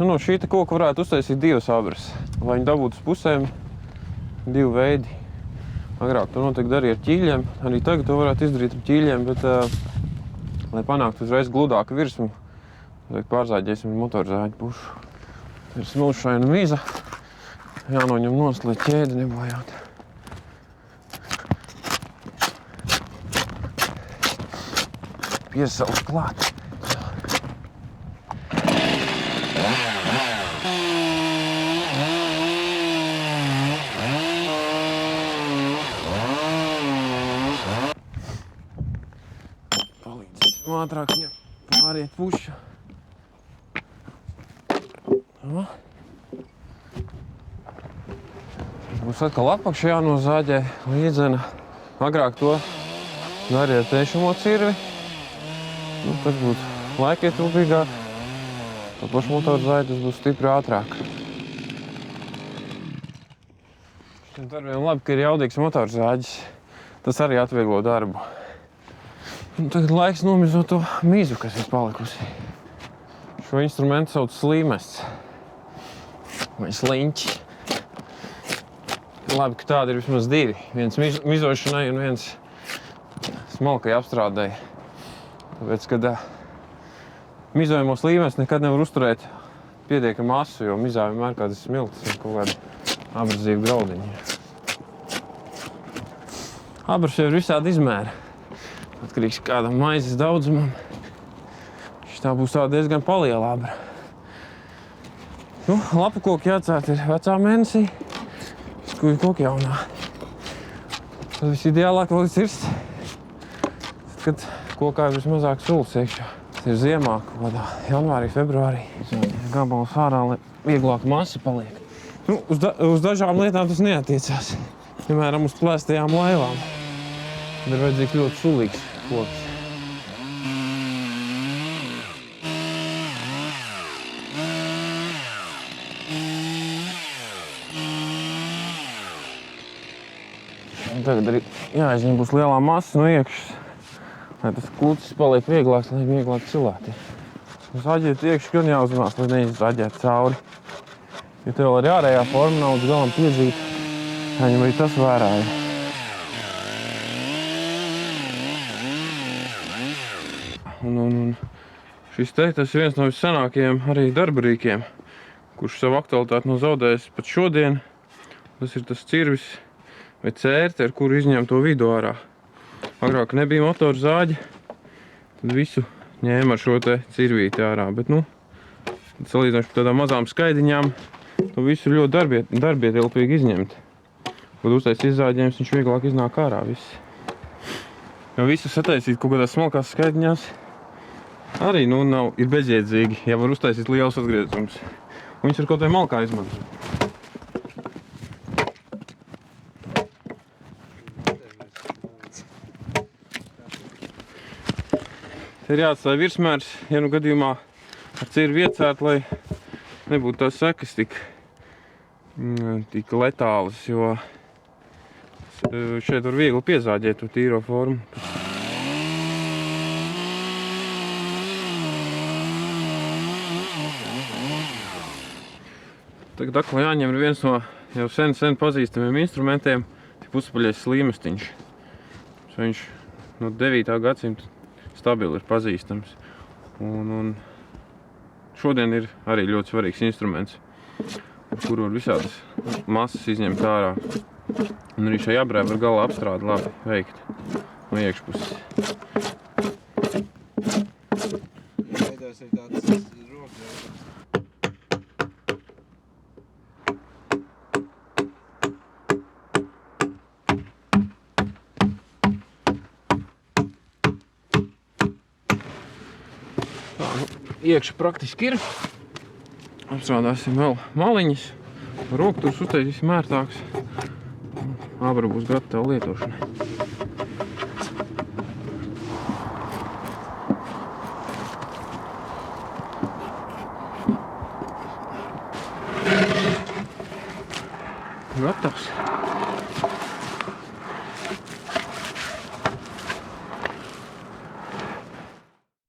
no šī te koka varētu uztaisīt divas abras, lai viņi dabūtu uz pusēm divi veidi. Agrāk to noteikti darīja ar ķīļiem, arī tagad to varētu izdarīt ar ķīļiem, bet, lai panāktu uzreiz gludāku virsmu, pārzāģēsim motorzāģi pušu. Ir smilšaina miza, jānoņem nost, lai ķēdi nebojāt. Piesaukt klāt. Palīdzēsim ātrāk viņam pāriet pušu. Būs atkal apakšā jānozāģē līdzena. Agrāk to darīja ar tēšamo cirvi. Tas būtu laikietilpīgāk. To pašu motorzāģi tas būs stipri ātrāk. Šiem darbiem labi, ka ir jaudīgs motorzāģis. Tas arī atvieglo darbu. Un tagad laiks nomizot to mizu, kas ir palikusi. Šo instrumentu sauc slīmests vai sliņķi. Labi, ka tādi ir vismaz divi. Viens mizošanai un viens smalkai apstrādēji. Tāpēc, kad mizojamo slīmestu nekad nevar uzturēt pietiekami asu, jo mizā vienmēr kādas smiltis un kaut kādi abrazīvi graudiņi. Abras jau ir visādi izmēri. Atkarīgs kādam maizes daudzumam. Tā būs tā diezgan paliela abra. Lapu koku jācēt ir vecā mēnesī, skuju koku jaunā. Tad visideālāk vēl ir cirst, kad kokā ir vismazāk sulas iekšā. Tas ir ziemā, kaut kādā janvārī, februārī. Gabalus ārā, lai vieglāk masa paliek. Uz dažām lietām tas neatiecās. Piemēram, uz plēstajām laivām. Tad ir vajadzīgs ļoti sulīgs koks. Tagad arī jāizņem būs lielā masa no iekšas, lai tas klucis paliek vieglāks, lai vieglāk cilāt. Zaģēt iekšas gan jāuzmanās, lai neizzaģēt cauri. Ja tev arī ārējā forma nav līdz galam piedzīta, jāņem arī tas vērā. Un šis te, tas ir viens no vissenākajiem arī darba rīkiem, kurš savu aktualitāti nav zaudējis pat šodien. Tas ir tas cirvis vai cērti, ar kuru izņem to vidu ārā. Agrāk nebija motorzāģi, tad visu ņēma ar šo te cirvīti ārā. Bet, salīdzinoši par tādām mazām skaidiņām, to visu ļoti darbietilpīgi izņemt. Kad uztais izzāģējums, viņš vieglāk iznāk ārā viss. Jo visu sataisīt kaut kādās smalkās skaidiņās arī, ir bezjēdzīgi, ja var uztaisīt liels atgriezums. Un viņš ar kaut vai malkā izmantot. Ir jāatstāj virsmērs, ja gadījumā ar cirvi iecērt, lai nebūtu tās sekas tik letālas, jo šeit var viegli piezāģēt to tīro formu. Tagad atkal jāņem viens no jau sen pazīstamiem instrumentiem, puspaļais slīmestiņš. Viņš no 9. gadsimta stabili ir pazīstams. Un šodien ir arī ļoti svarīgs instruments, ar kuru var visādas masas izņemt ārā. Un arī šai abrē var galā apstrādi labi veikt no iekšpuses. Beidās ir tāds rokas. Iekša praktiski ir. Apstrādāsim vēl maliņas. Rokturs uztaisīsim ērtāks. Abra būs gatava lietošanai. Gatavs.